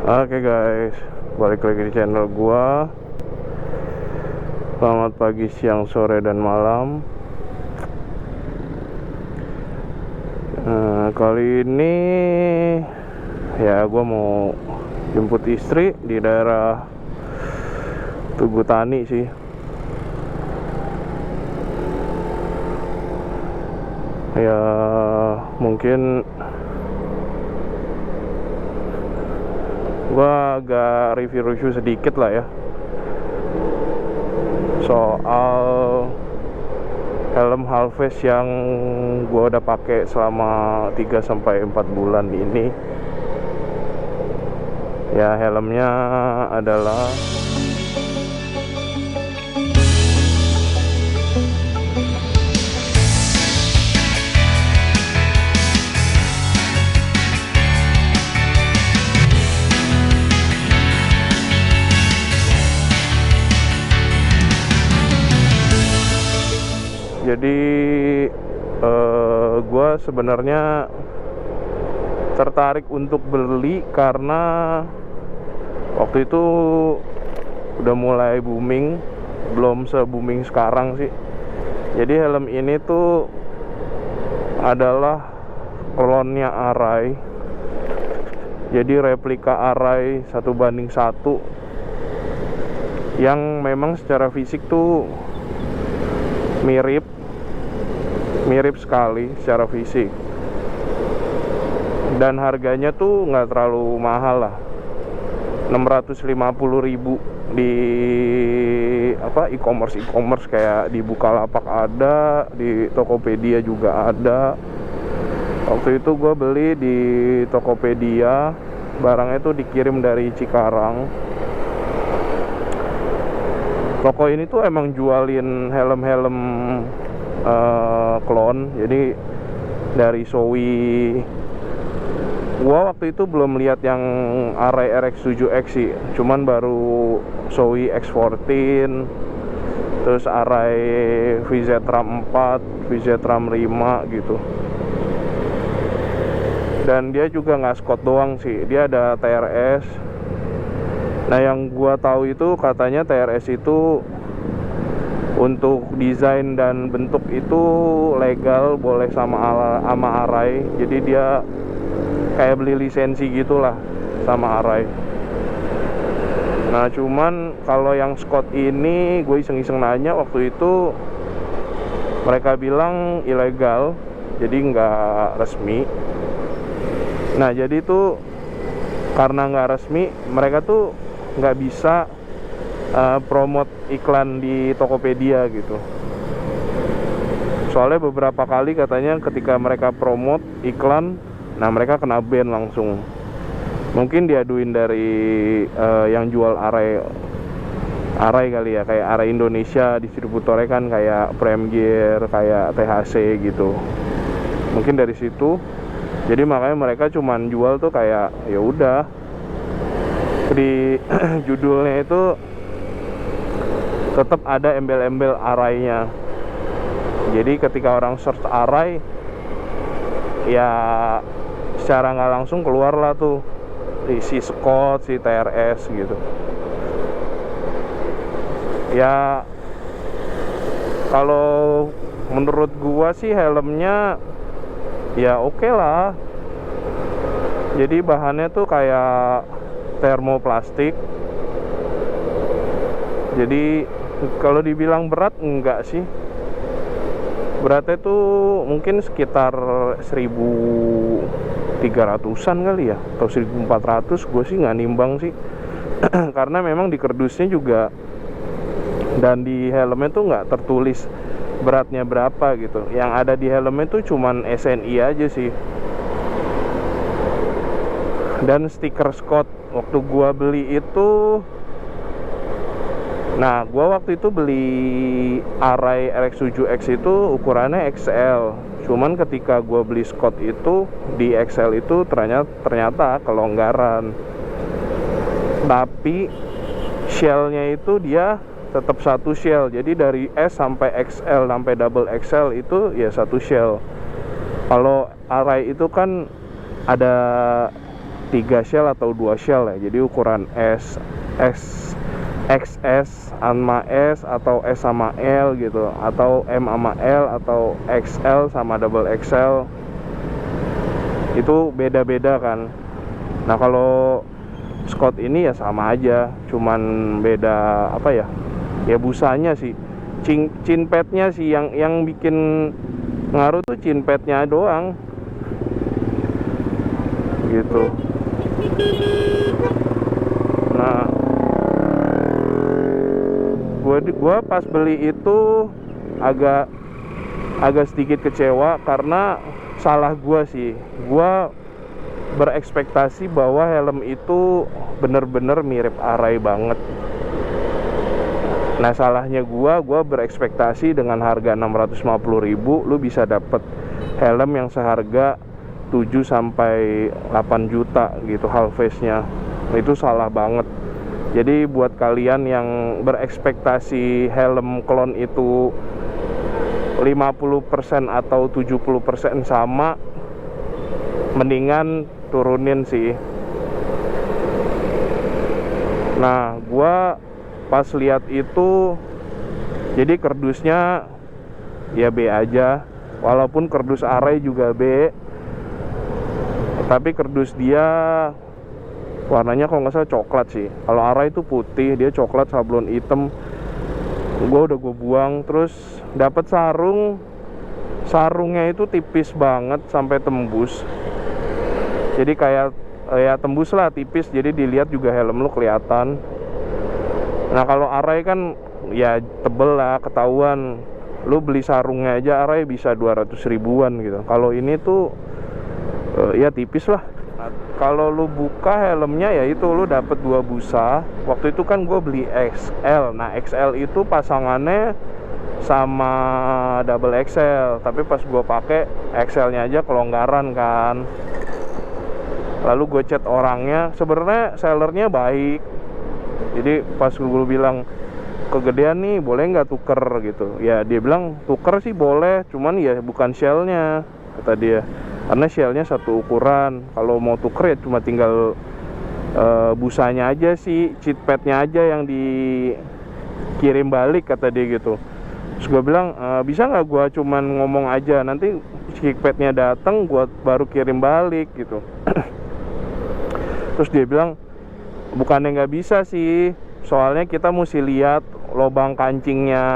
Oke guys, balik lagi di channel gua. Selamat pagi, siang, sore, dan malam. Kali ini ya gua mau jemput istri di daerah Tugu Tani sih. Ya mungkin gua agak review sedikit lah ya soal helm Halves yang gua udah pakai selama 3-4 bulan ini. Ya helmnya adalah jadi gue sebenarnya tertarik untuk beli karena waktu itu udah mulai booming, belum se-booming sekarang sih. Jadi helm ini tuh adalah klonnya Arai, jadi replika Arai 1:1 yang memang secara fisik tuh mirip sekali secara fisik, dan harganya tuh nggak terlalu mahal lah, 650.000 di e-commerce kayak di Bukalapak ada, di Tokopedia juga ada. Waktu itu gue beli di Tokopedia, barangnya tuh dikirim dari Cikarang. Toko ini tuh emang jualin helm-helm klon, jadi dari Shoei. Gua waktu itu belum lihat yang Arai RX7X sih, cuman baru Shoei X14, terus Arai VZ-RAM 4, VZ-RAM 5 gitu. Dan dia juga nggak Scott doang sih, dia ada TRS. Nah yang gua tahu itu katanya TRS itu untuk desain dan bentuk itu legal, boleh sama Arai. Jadi dia kayak beli lisensi gitulah sama Arai. Nah cuman kalau yang Scott ini gue iseng-iseng nanya waktu itu, mereka bilang ilegal, jadi nggak resmi. Nah jadi tuh karena nggak resmi, mereka tuh nggak bisa promote iklan di Tokopedia gitu. Soalnya beberapa kali katanya ketika mereka promote iklan, nah mereka kena ban langsung. Mungkin diaduin dari yang jual Arai kali ya, kayak Arai Indonesia, distributornya kan kayak Prime Gear, kayak THC gitu. Mungkin dari situ. Jadi makanya mereka cuman jual tuh kayak ya udah di judulnya itu tetap ada embel-embel Arainya. Jadi ketika orang search Arai, ya secara nggak langsung keluar lah tuh si Scott, si TRS gitu. Ya kalau menurut gua sih helmnya ya oke lah. Jadi bahannya tuh kayak termoplastik. Jadi kalau dibilang berat enggak sih. Beratnya tuh mungkin sekitar 1.300-an kali ya, atau 1.400. Gue sih nggak nimbang sih. Karena memang di kerdusnya juga dan di helmnya tuh nggak tertulis beratnya berapa gitu. Yang ada di helmnya tuh cuman SNI aja sih. Dan stiker Scott waktu gua beli itu, nah gua waktu itu beli Arai RX7X itu ukurannya XL. Cuman ketika gua beli Scott itu di XL itu ternyata kelonggaran. Tapi shellnya itu dia tetap satu shell. Jadi dari S sampai XL sampai double XL itu ya satu shell. Kalau Arai itu kan ada 3 shell atau 2 shell ya. Jadi ukuran XS sama S atau S sama L gitu, atau M sama L, atau XL sama double XL, itu beda-beda kan. Nah kalau Scott ini ya sama aja, cuman beda apa ya, ya busanya sih, chin padnya sih yang bikin ngaruh tuh chin padnya doang gitu. Nah gua pas beli itu agak sedikit kecewa karena salah gua sih. Gua berekspektasi bahwa helm itu bener-bener mirip Arai banget. Nah salahnya gua berekspektasi dengan harga 650.000 lu bisa dapet helm yang seharga 7 sampai 8 juta gitu half face nya. Itu salah banget. Jadi buat kalian yang berekspektasi helm clone itu 50% atau 70% sama, mendingan turunin sih. Nah gua pas lihat itu, jadi kardusnya ya B aja, walaupun kardus Arai juga B, tapi kardus dia warnanya kalau nggak salah coklat sih. Kalau Arai itu putih, dia coklat sablon hitam. Gue buang. Terus dapat sarungnya itu tipis banget sampai tembus. Jadi kayak ya tembus lah, tipis, jadi dilihat juga helm lu kelihatan. Nah kalau Arai kan ya tebel lah, ketahuan. Lu beli sarungnya aja Arai bisa 200 ribuan gitu. Kalau ini tuh ya tipis lah. Nah, kalau lu buka helmnya ya itu lu dapet 2 busa. Waktu itu kan gue beli XL. Nah XL itu pasangannya sama double XL, tapi pas gue pakai XL-nya aja kelonggaran kan. Lalu gue chat orangnya, sebenarnya sellernya baik. Jadi pas gue bilang kegedean nih, boleh nggak tuker gitu. Ya dia bilang tuker sih boleh, cuman ya bukan shellnya kata dia. Karena shellnya satu ukuran. Kalau mau tuker ya cuma tinggal busanya aja sih, cheat padnya aja yang dikirim balik kata dia gitu. Terus gue bilang bisa nggak gue cuman ngomong aja, nanti cheat padnya datang gue baru kirim balik gitu. Terus dia bilang bukannya nggak bisa sih, soalnya kita mesti lihat lubang kancingnya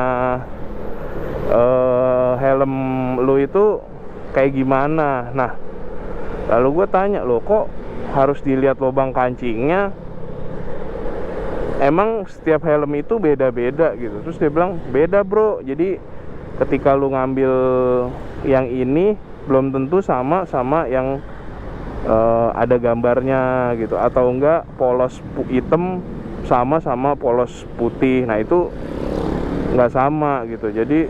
helm lu itu kayak gimana. Nah lalu gue tanya, lo kok harus dilihat lubang kancingnya? Emang setiap helm itu beda-beda gitu. Terus dia bilang beda bro, jadi ketika lu ngambil yang ini belum tentu sama yang ada gambarnya gitu, atau enggak polos hitam sama polos putih. Nah itu nggak sama gitu. Jadi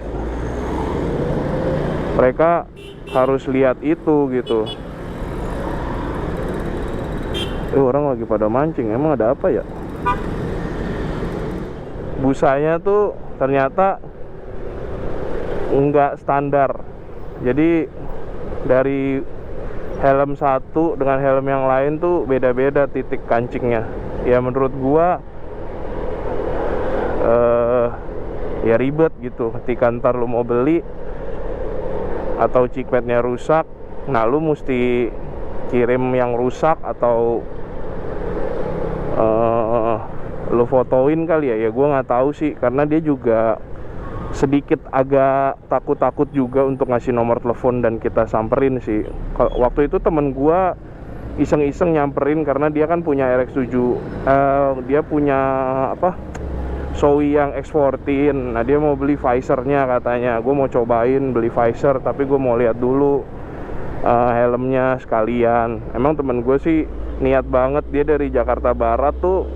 mereka harus lihat itu gitu. Orang lagi pada mancing, emang ada apa ya? Busanya tuh ternyata nggak standar. Jadi dari helm satu dengan helm yang lain tuh beda-beda titik kancingnya. Ya menurut gua ya ribet gitu. Ketika ntar lu mau beli atau cheat padnya rusak, nah lu mesti kirim yang rusak atau lu fotoin kali ya. Ya gua nggak tahu sih, karena dia juga sedikit agak takut juga untuk ngasih nomor telepon dan kita samperin sih. Waktu itu temen gua iseng-iseng nyamperin karena dia kan punya RX7, dia punya apa, Zoe yang X14. Nah dia mau beli visornya katanya. Gue mau cobain beli visor, tapi gue mau lihat dulu helmnya sekalian. Emang temen gue sih niat banget, dia dari Jakarta Barat tuh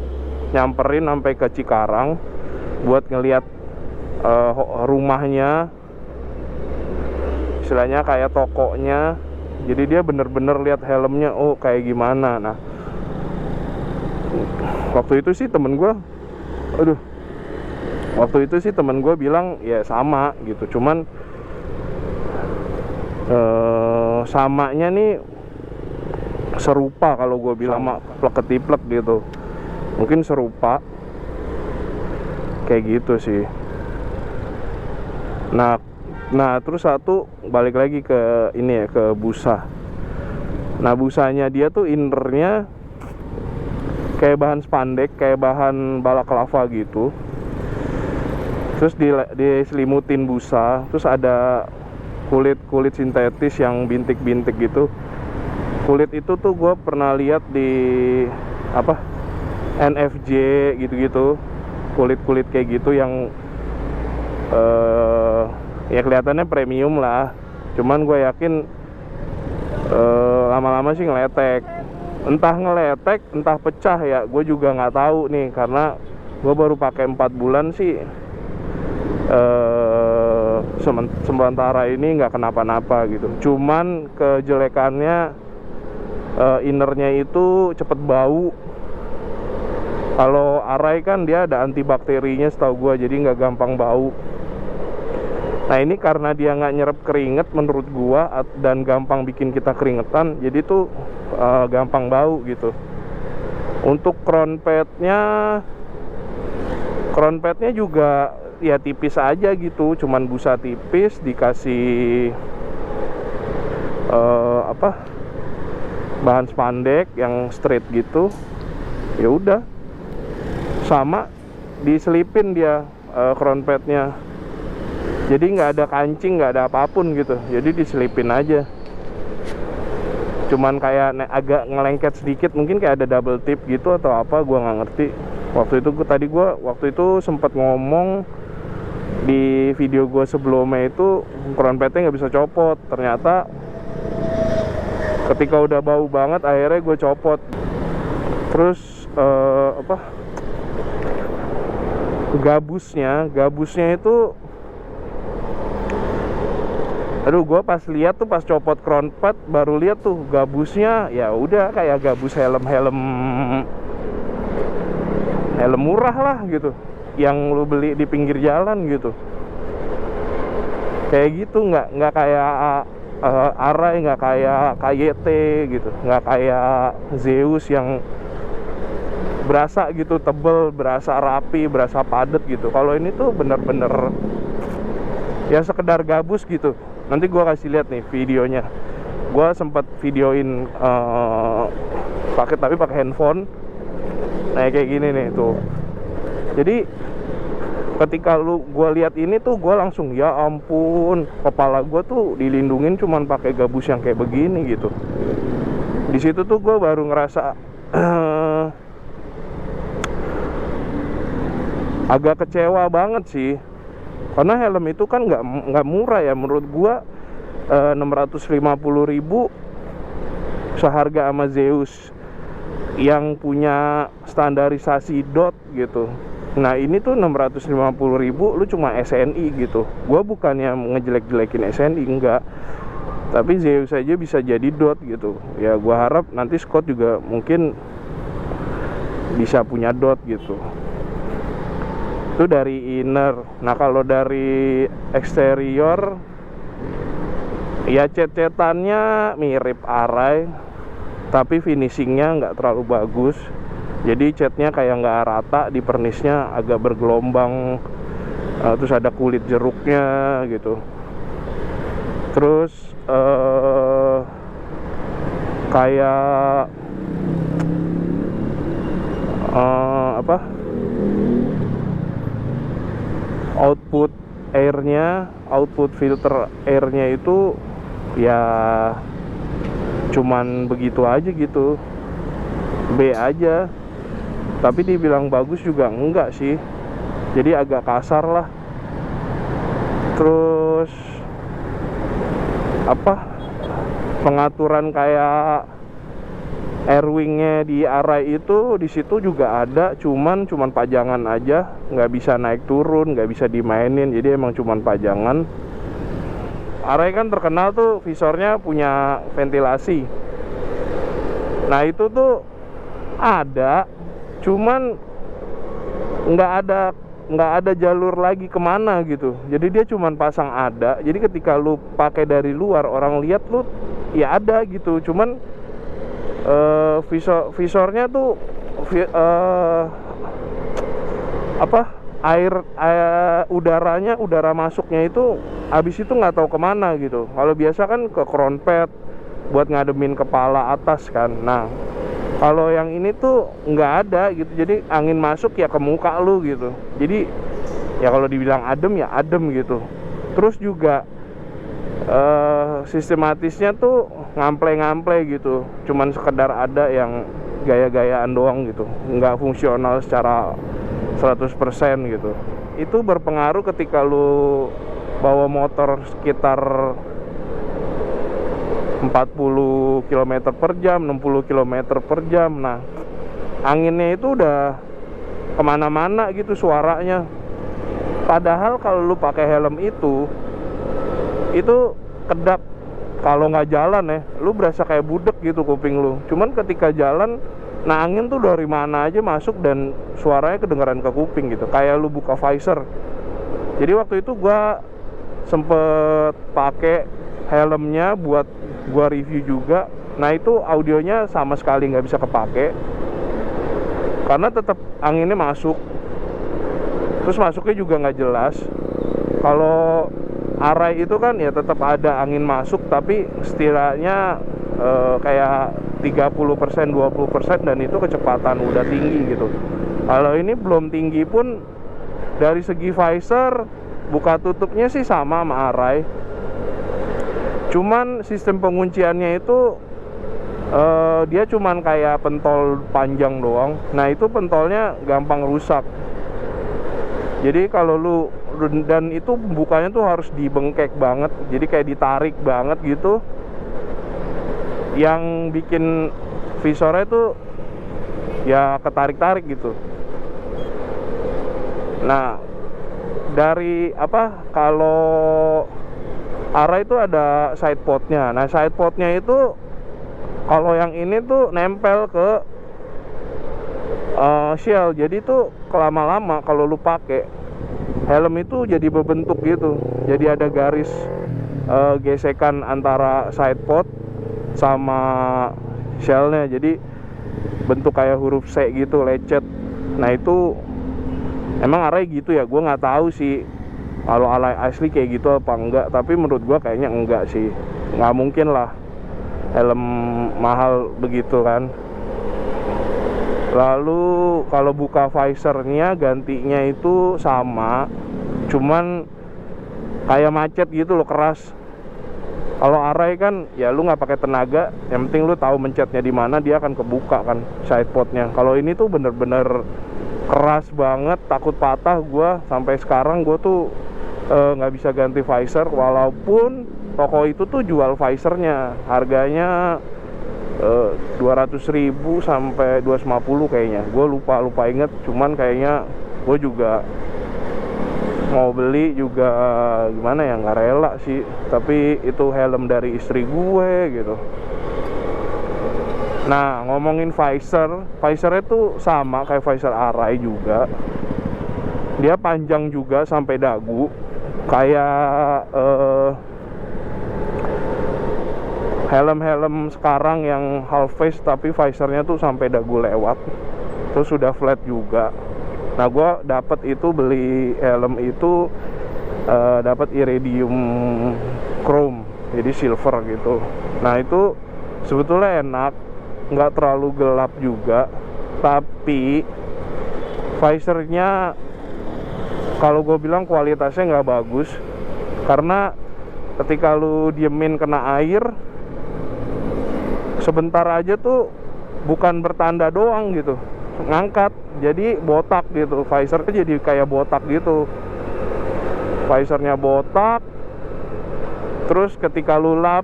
nyamperin sampai ke Cikarang buat ngelihat rumahnya, istilahnya kayak tokonya. Jadi dia bener-bener lihat helmnya, oh kayak gimana. Nah waktu itu sih temen gue bilang ya sama gitu. Cuman samanya nih serupa kalau gue bilang mah plek ketiplek gitu, mungkin serupa kayak gitu sih. Nah terus satu balik lagi ke ini ya, ke busa. Nah busanya dia tuh innernya kayak bahan spandek, kayak bahan balaklava gitu, terus diselimutin busa, terus ada kulit sintetis yang bintik-bintik gitu. Kulit itu tuh gue pernah lihat di apa, NFJ gitu-gitu, kulit kayak gitu yang ya kelihatannya premium lah. Cuman gue yakin lama-lama sih ngeletek. Entah ngeletek, entah pecah ya, gue juga nggak tahu nih, karena gue baru pakai 4 bulan sih. Sementara ini nggak kenapa-napa gitu. Cuman kejelekannya innernya itu cepet bau. Kalau Arai kan dia ada antibakterinya setahu gue, jadi nggak gampang bau. Nah ini karena dia nggak nyerap keringet menurut gua dan gampang bikin kita keringetan, jadi tuh gampang bau gitu. Untuk crown padnya juga ya tipis aja gitu, cuman busa tipis dikasih bahan spandek yang straight gitu. Ya udah, sama diselipin dia crown padnya. Jadi nggak ada kancing, nggak ada apapun gitu. Jadi diselipin aja. Cuman kayak agak ngelengket sedikit, mungkin kayak ada double tip gitu atau apa, gua nggak ngerti. Waktu itu sempat ngomong di video gua sebelumnya itu crown padnya nggak bisa copot. Ternyata ketika udah bau banget, akhirnya gue copot. Terus gabusnya itu, aduh, gue pas lihat tuh, pas copot crown pad baru lihat tuh gabusnya, ya udah kayak gabus helm murah lah gitu, yang lu beli di pinggir jalan gitu. Kayak gitu, nggak kayak Arai, nggak kayak KYT gitu, nggak kayak Zeus yang berasa gitu tebel, berasa rapi, berasa padat gitu. Kalau ini tuh bener-bener ya sekedar gabus gitu. Nanti gue kasih lihat nih videonya. Gue sempat videoin tapi pakai handphone. Nah kayak gini nih tuh. Jadi ketika gue lihat ini tuh, gue langsung ya ampun, kepala gue tuh dilindungin cuman pakai gabus yang kayak begini gitu. Di situ tuh gue baru ngerasa agak kecewa banget sih. Karena helm itu kan nggak murah ya, menurut gua 650.000 seharga sama Zeus yang punya standarisasi dot gitu. Nah ini tuh 650.000 lu cuma SNI gitu. Gua bukannya ngejelek-jelekin SNI, enggak, tapi Zeus aja bisa jadi dot gitu. Ya gua harap nanti Scott juga mungkin bisa punya dot gitu. Itu dari inner. Nah kalau dari eksterior, ya cet-cetannya mirip Arai, tapi finishingnya nggak terlalu bagus. Jadi catnya kayak nggak rata, di pernisnya agak bergelombang. Terus ada kulit jeruknya gitu. Terus kayak output filter airnya itu ya cuman begitu aja gitu, B aja. Tapi dibilang bagus juga enggak sih, jadi agak kasar lah. Terus pengaturan kayak airwingnya di Arai itu di situ juga ada, cuman pajangan aja, nggak bisa naik turun, nggak bisa dimainin, jadi emang cuman pajangan. Arai kan terkenal tuh visornya punya ventilasi. Nah itu tuh ada, cuman nggak ada jalur lagi kemana gitu. Jadi dia cuman pasang ada. Jadi ketika lu pakai dari luar, orang lihat lu ya ada gitu, cuman visornya tuh udara masuknya itu habis itu nggak tahu kemana gitu. Kalau biasa kan ke crown pad buat ngademin kepala atas kan. Nah kalau yang ini tuh nggak ada gitu, jadi angin masuk ya ke muka lu gitu. Jadi ya kalau dibilang adem ya adem gitu. Terus juga sistematisnya tuh ngample gitu, cuman sekedar ada yang gaya-gayaan doang gitu, nggak fungsional secara 100% gitu. Itu berpengaruh ketika lu bawa motor sekitar 40 km per jam, 60 km per jam. Nah anginnya itu udah kemana-mana gitu suaranya. Padahal kalau lu pakai helm itu kedap. Kalau nggak jalan ya, lu berasa kayak budek gitu kuping lu. Cuman ketika jalan, nah angin tuh dari mana aja masuk dan suaranya kedengeran ke kuping gitu. Kayak lu buka visor. Jadi waktu itu gua sempet pakai helmnya buat gua review juga. Nah itu audionya sama sekali nggak bisa kepake karena tetap anginnya masuk. Terus masuknya juga nggak jelas. Kalau Arai itu kan ya tetap ada angin masuk, tapi setidaknya kayak 30%, 20%, dan itu kecepatan udah tinggi gitu. Kalau ini belum tinggi pun, dari segi visor buka tutupnya sih sama Arai. Cuman sistem pengunciannya itu dia cuman kayak pentol panjang doang. Nah itu pentolnya gampang rusak. Jadi kalau lu, dan itu bukanya tuh harus dibengkek banget, jadi kayak ditarik banget gitu, yang bikin visornya tuh ya ketarik-tarik gitu. Nah dari kalau arah itu ada side podnya. Nah side podnya itu kalau yang ini tuh nempel ke shell, jadi tuh lama-lama kalau lu pakai helm itu jadi berbentuk gitu, jadi ada garis gesekan antara side pod sama shellnya, jadi bentuk kayak huruf C gitu, lecet. Nah itu emang arahnya gitu ya, gue nggak tahu sih kalau alay asli kayak gitu apa enggak, tapi menurut gue kayaknya enggak sih, nggak mungkin lah helm mahal begitu kan. Lalu kalau buka visornya gantinya itu sama, cuman kayak macet gitu loh, keras. Kalau Arai kan ya lu nggak pakai tenaga, yang penting lu tahu mencetnya di mana, dia akan kebuka kan side podnya. Kalau ini tuh bener-bener keras banget, takut patah gua. Sampai sekarang gua tuh nggak bisa ganti visor, walaupun toko itu tuh jual visornya, harganya 200.000 sampai 250 kayaknya. Gue lupa inget, cuman kayaknya gue juga mau beli juga gimana ya, nggak rela sih. Tapi itu helm dari istri gue gitu. Nah ngomongin visornya tuh sama kayak visor Arai juga. Dia panjang juga sampai dagu, kayak helm-helm sekarang yang half face tapi visornya tuh sampai dagu lewat. Terus sudah flat juga. Nah gue dapat itu, beli helm itu dapat iridium chrome, jadi silver gitu. Nah itu sebetulnya enak, nggak terlalu gelap juga, tapi visornya kalau gue bilang kualitasnya nggak bagus, karena ketika lu diemin kena air sebentar aja tuh bukan bertanda doang gitu, ngangkat jadi botak gitu. Visornya jadi kayak botak gitu, visornya botak. Terus ketika lu lap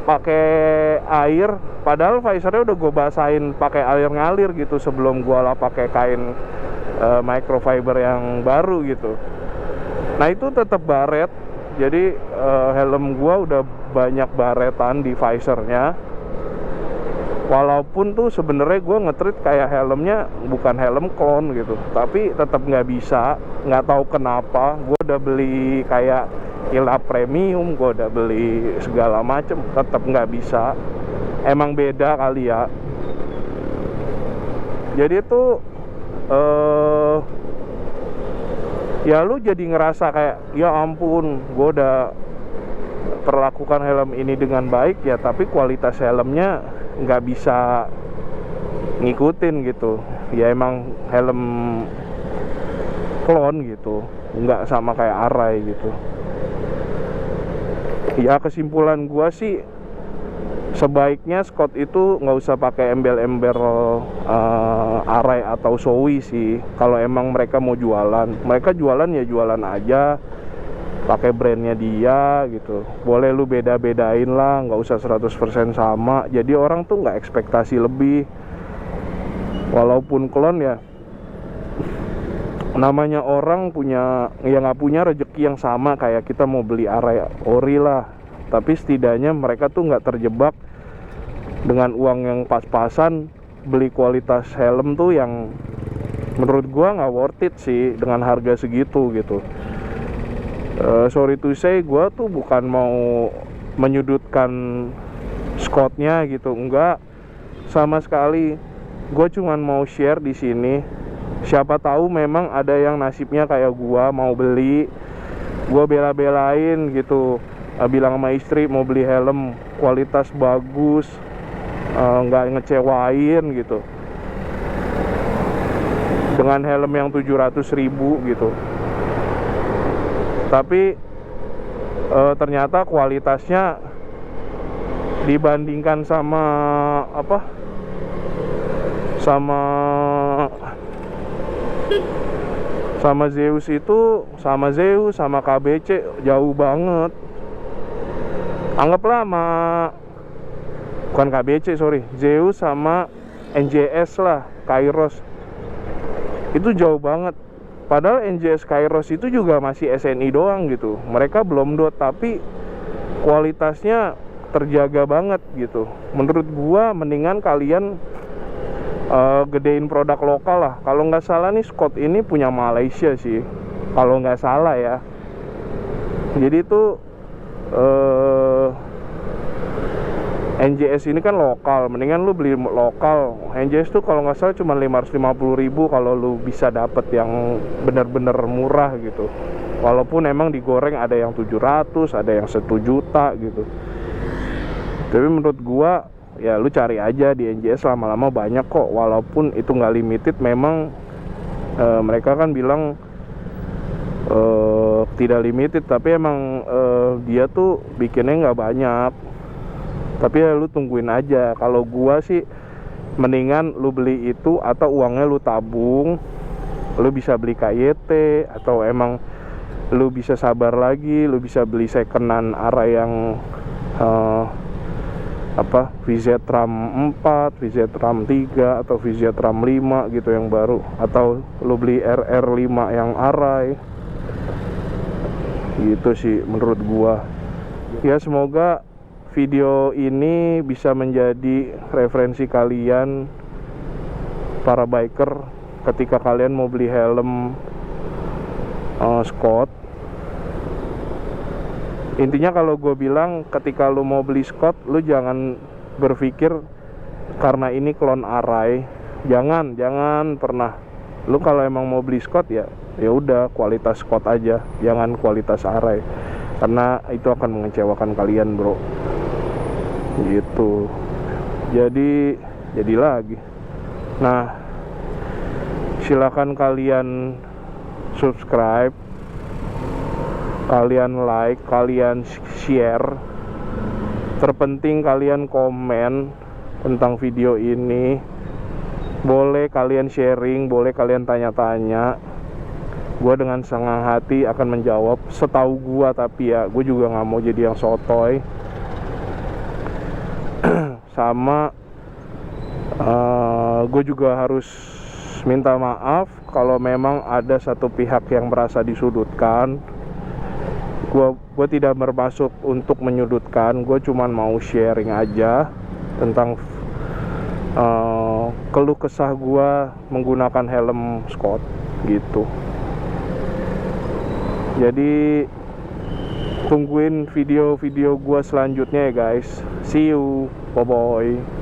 pakai air, padahal visornya udah gue basahin pakai air ngalir gitu sebelum gue lap pakai kain microfiber yang baru gitu. Nah itu tetap baret. Jadi helm gue udah banyak baretan di visornya. Walaupun tuh sebenarnya gue nge-treat kayak helmnya bukan helm clone gitu, tapi tetap nggak bisa, nggak tahu kenapa. Gue udah beli kayak Kilap premium, gue udah beli segala macem, tetap nggak bisa. emang beda kali ya. Jadi itu ya lu jadi ngerasa kayak ya ampun, gue udah perlakukan helm ini dengan baik ya, tapi kualitas helmnya nggak bisa ngikutin gitu. Ya emang helm klon gitu, nggak sama kayak Arai gitu. Ya kesimpulan gua sih sebaiknya Scott itu nggak usah pakai embel-embel Arai atau Shoei sih. Kalau emang mereka mau jualan, mereka jualan ya jualan aja, pakai brandnya dia gitu. Boleh lu beda-bedain lah, nggak usah 100% sama. Jadi orang tuh nggak ekspektasi lebih. Walaupun klon ya, namanya orang punya, ya nggak punya rezeki yang sama kayak kita mau beli Arai ori lah. Tapi setidaknya mereka tuh nggak terjebak dengan uang yang pas-pasan beli kualitas helm tuh yang menurut gua nggak worth it sih dengan harga segitu gitu. Sorry to say, gua tuh bukan mau menyudutkan Scottnya gitu, enggak sama sekali. Gua cuman mau share di sini. Siapa tahu memang ada yang nasibnya kayak gua mau beli, gua bela-belain gitu. Bilang sama istri mau beli helm kualitas bagus, nggak ngecewain gitu, dengan helm yang 700.000 gitu. Tapi ternyata kualitasnya dibandingkan sama sama Zeus itu, sama KBC jauh banget. Anggaplah bukan KBC, sorry, Zeus sama NJS lah, Kairos, itu jauh banget. Padahal NJS Kairos itu juga masih SNI doang gitu, mereka belum dot, tapi kualitasnya terjaga banget gitu. Menurut gua mendingan kalian gedein produk lokal lah. Kalau nggak salah nih Scott ini punya Malaysia sih, kalau nggak salah ya. Jadi itu NJS ini kan lokal, mendingan lu beli lokal. NJS tuh kalau nggak salah cuma 550.000 kalau lu bisa dapet yang bener-bener murah gitu. Walaupun emang digoreng ada yang 700, ada yang 1 juta gitu. Tapi menurut gua ya lu cari aja di NJS, lama-lama banyak kok. Walaupun itu nggak limited, memang mereka kan bilang tidak limited, tapi emang dia tuh bikinnya nggak banyak. Tapi ya lu tungguin aja. Kalau gua sih mendingan lu beli itu, atau uangnya lu tabung, lu bisa beli KYT, atau emang lu bisa sabar lagi, lu bisa beli secondan Arai yang VZ RAM 4, VZ RAM 3, atau VZ RAM 5 gitu yang baru, atau lu beli RR5 yang Arai gitu sih menurut gua. Ya semoga video ini bisa menjadi referensi kalian para biker ketika kalian mau beli helm Scott. Intinya kalau gue bilang, ketika lu mau beli Scott, lu jangan berpikir karena ini klon Arai. Jangan pernah. Lu kalau emang mau beli Scott ya udah kualitas Scott aja, jangan kualitas Arai, karena itu akan mengecewakan kalian, bro. Gitu. Jadi lagi. Nah, silakan kalian subscribe, kalian like, kalian share. Terpenting kalian komen tentang video ini. Boleh kalian sharing, boleh kalian tanya-tanya. Gue dengan senang hati akan menjawab setahu gue, tapi ya gue juga nggak mau jadi yang sotoy. Sama gue juga harus minta maaf kalau memang ada satu pihak yang merasa disudutkan. Gue tidak bermaksud untuk menyudutkan, gue cuman mau sharing aja tentang keluh kesah gue menggunakan helm Scott gitu. Jadi tungguin video-video gua selanjutnya ya guys. See you, bye bye.